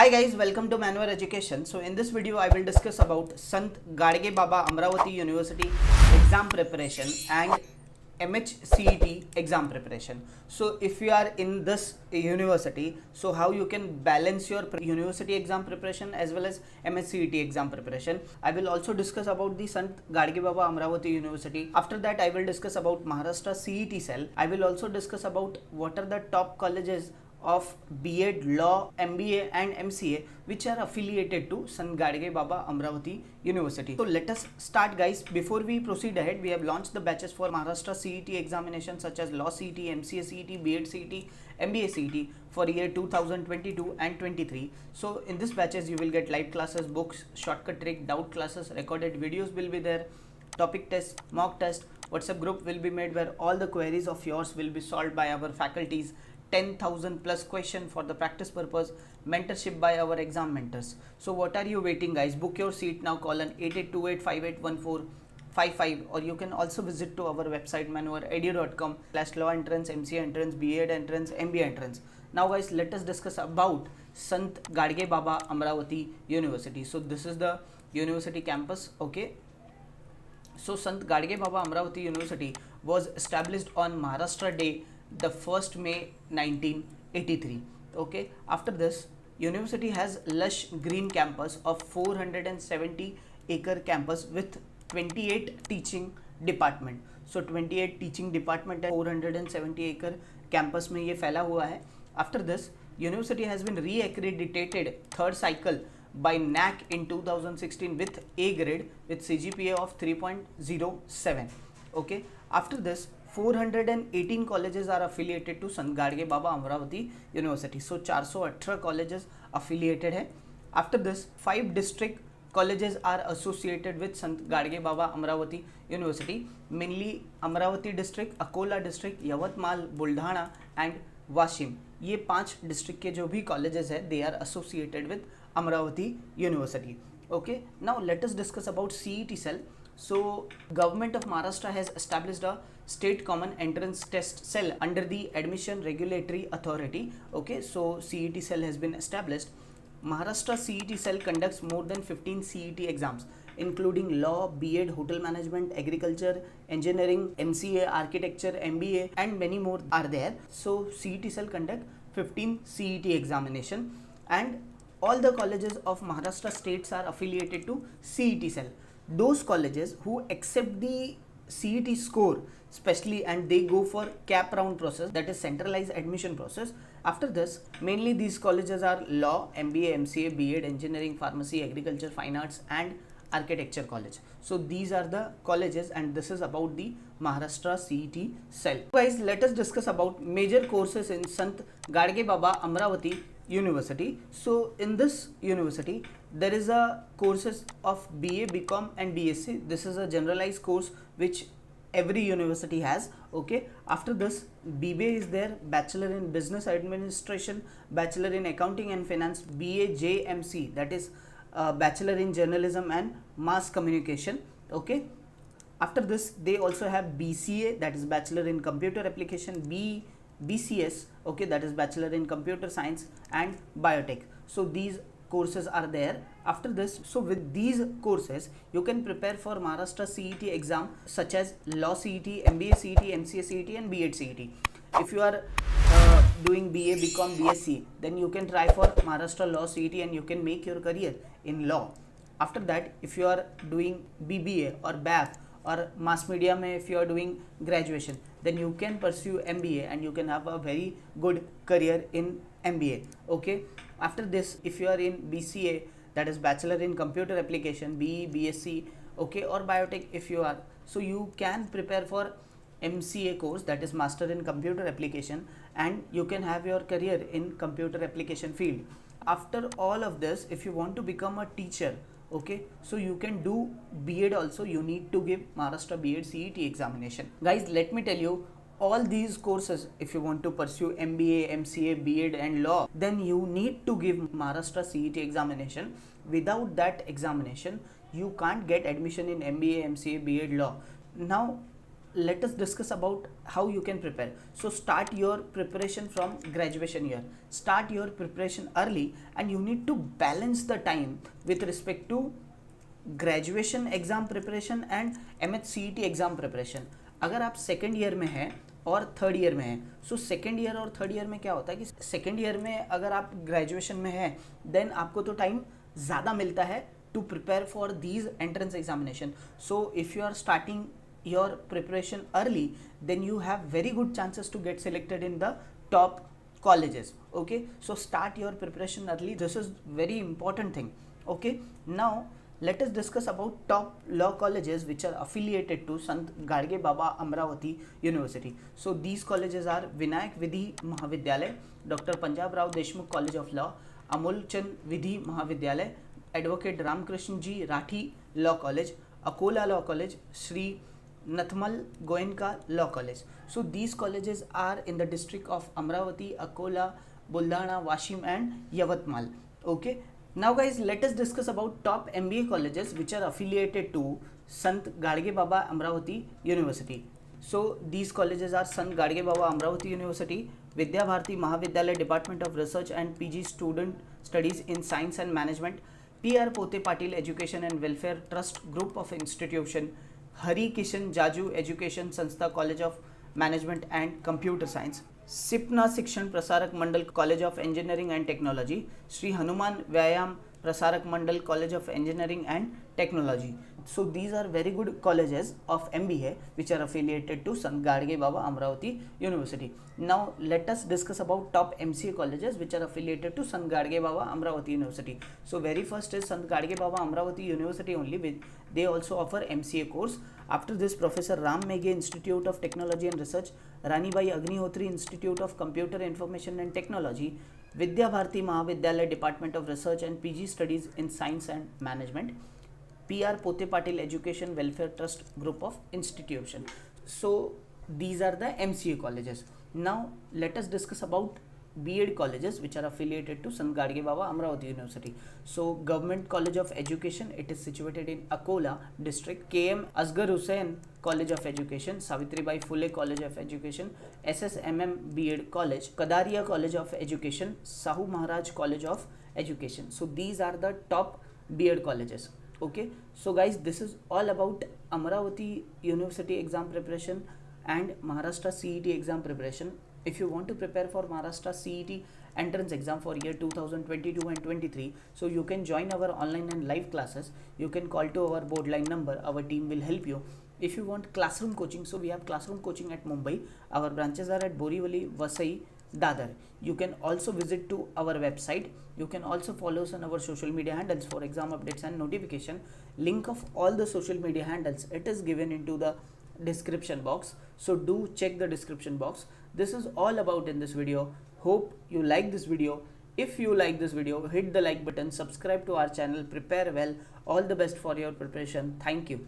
Hi guys, welcome to Manwar Education. So in this video I will discuss about Sant Gadge Baba Amravati University exam preparation and MHCET exam preparation. So if you are in this university, so how you can balance your university exam preparation as well as MHCET exam preparation. I will also discuss about the Sant Gadge Baba Amravati University. After that I will discuss about Maharashtra CET cell. I will also discuss about what are the top colleges of B.Ed, Law, MBA and MCA which are affiliated to Sant Gadge Baba Amravati University. So let us start guys. Before we proceed ahead, we have launched the batches for Maharashtra CET examinations such as Law CET, MCA CET, B.Ed CET, MBA CET for year 2022 and 23. So in this batches you will get live classes, books, shortcut trick, doubt classes, recorded videos will be there, topic test, mock test, WhatsApp group will be made where all the queries of yours will be solved by our faculties, 10,000 plus question for the practice purpose, mentorship by our exam mentors. So what are you waiting guys? Book your seat now. Call on 8828581455 or you can also visit to our website manwaredu.com/law entrance, MCA entrance, B.Ed entrance, MBA entrance. Now guys, let us discuss about Sant Gadge Baba Amravati University. So this is the university campus. Okay, so Sant Gadge Baba Amravati University was established on Maharashtra Day, the 1st May 1983. Okay, after this university has lush green campus of 470-acre campus with 28 teaching department. So 28 teaching department है 470-acre campus में ये फैला हुआ है. After this university has been re-accredited third cycle by NAC in 2016 with A grade with CGPA of 3.07. Okay, after this 418 colleges are affiliated to Sant Gadge Baba Amravati University. So 418 colleges affiliated है. After this 5 district colleges are associated with Sant Gadge Baba Amravati University, mainly Amravati district, Akola district, Yavatmal, Buldhana and Washim. ये 5 district के जो भी colleges है they are associated with Amravati University. Okay, now let us discuss about CET cell. So government of Maharashtra has established a state common entrance test cell under the admission regulatory authority. Okay, so CET cell has been established. Maharashtra CET cell conducts more than 15 CET exams including law, B.Ed, hotel management, agriculture, engineering, MCA, architecture, MBA and many more are there. So CET cell conduct 15 CET examination and all the colleges of Maharashtra states are affiliated to CET cell. Those colleges who accept the CET score specially and they go for cap round process, that is centralized admission process. After this mainly these colleges are law, MBA, MCA, B.Ed, engineering, pharmacy, agriculture, fine arts and architecture college. So these are the colleges and this is about the Maharashtra CET cell. Guys, let us discuss about major courses in Sant Gadge Baba Amravati University. So in this university there is a courses of BA, BCom and BSc. This is a generalized course which every university has. Okay, after this BBA is there, Bachelor in Business Administration, Bachelor in Accounting and Finance, BA JMC, that is Bachelor in Journalism and Mass Communication. Okay, after this they also have BCA, that is Bachelor in Computer Application, BCS, okay, that is Bachelor in Computer Science and Biotech. So these courses are there. After this, so with these courses you can prepare for Maharashtra CET exam such as Law CET, MBA CET, MCA CET and B.Ed CET. If you are doing BA, BCom, BSc, then you can try for Maharashtra Law CET and you can make your career in law. After that, if you are doing BBA or BAF or mass media mein if you are doing graduation, then you can pursue MBA and you can have a very good career in MBA. Okay, after this if you are in BCA, that is Bachelor in Computer Application, BE, BSc, okay, or Biotech if you are, so you can prepare for MCA course, that is Master in Computer Application, and you can have your career in computer application field. After all of this, if you want to become a teacher, okay, so you can do B.Ed also. You need to give Maharashtra B.Ed CET examination. Guys, let me tell you, all these courses, if you want to pursue MBA, MCA, B.Ed and law, then you need to give Maharashtra CET examination. Without that examination you can't get admission in MBA, MCA, B.Ed, law. Now let us discuss about how you can prepare. So start your preparation from graduation year. Start your preparation early, and you need to balance the time with respect to graduation exam preparation and MHCET exam preparation. अगर आप second year में हैं और third year में हैं, so second year और third year में क्या होता है कि सेकेंड ईयर में अगर आप ग्रेजुएशन में हैं देन आपको तो टाइम ज़्यादा मिलता है to prepare for these entrance examination. So if you are starting your preparation early, then you have very good chances to get selected in the top colleges. Okay, so start your preparation early. This is very important thing. Okay, now let us discuss about top law colleges which are affiliated to Sant Gadge Baba Amravati University. So these colleges are Vinayak Vidhi Mahavidyalay, Dr. Punjab Rao Deshmukh College of Law, Amol Chand Vidhi Mahavidyalay, Advocate Ramkrishna Ji Rathi Law College, Akola Law College, Shri Nathmal Goenka Law College. So these colleges are in the district of Amravati, Akola, Buldhana, Washim and Yavatmal. Okay. Now guys, let us discuss about top MBA colleges which are affiliated to Sant Gadge Baba Amravati University. So these colleges are Sant Gadge Baba Amravati University, Vidya Bharati Mahavidyalay Department of Research and PG Student Studies in Science and Management, PR Pote Patil Education and Welfare Trust Group of Institution, Hari Kishan Jaju education Sanstha college of management and computer science, Sipna Shikshan Prasarak Mandal college of engineering and technology, Shri Hanuman Vyayam Prasarak Mandal college of engineering and technology. So these are very good colleges of MBA which are affiliated to Sant Gadge Baba Amravati University. Now let us discuss about top MCA colleges which are affiliated to Sant Gadge Baba Amravati University. So very first is Sant Gadge Baba Amravati University only, with they also offer MCA course. After this, Professor Ram Meghe Institute of Technology and Research, Rani Bai Agnihotri Institute of Computer Information and Technology, Vidya Bharati Mahavidyalay Department of Research and PG Studies in Science and Management, PR Pote Patil Education Welfare Trust Group of Institution. So these are the MCA colleges. Now let us discuss about B.Ed colleges which are affiliated to Sant Gadge Baba Amravati University. So Government College of Education, it is situated in Akola district. KM Asghar Hussain College of Education, Savitribai Phule College of Education, SSMM B.Ed College, Kadaria College of Education, Sahu Maharaj College of Education. So these are the top B.Ed colleges. Okay, so guys, this is all about Amravati University exam preparation and Maharashtra CET exam preparation. If you want to prepare for Maharashtra CET entrance exam for year 2022 and 23, so you can join our online and live classes. You can call to our board line number. Our team will help you. If you want classroom coaching, so we have classroom coaching at Mumbai. Our branches are at Borivali, Vasai, Dadar. You can also visit to our website. You can also follow us on our social media handles for exam updates and notification. Link of all the social media handles, it is given into the description box. So do check the description box. This is all about in this video. Hope you like this video. If you like this video, hit the like button, subscribe to our channel, prepare well. All the best for your preparation. Thank you.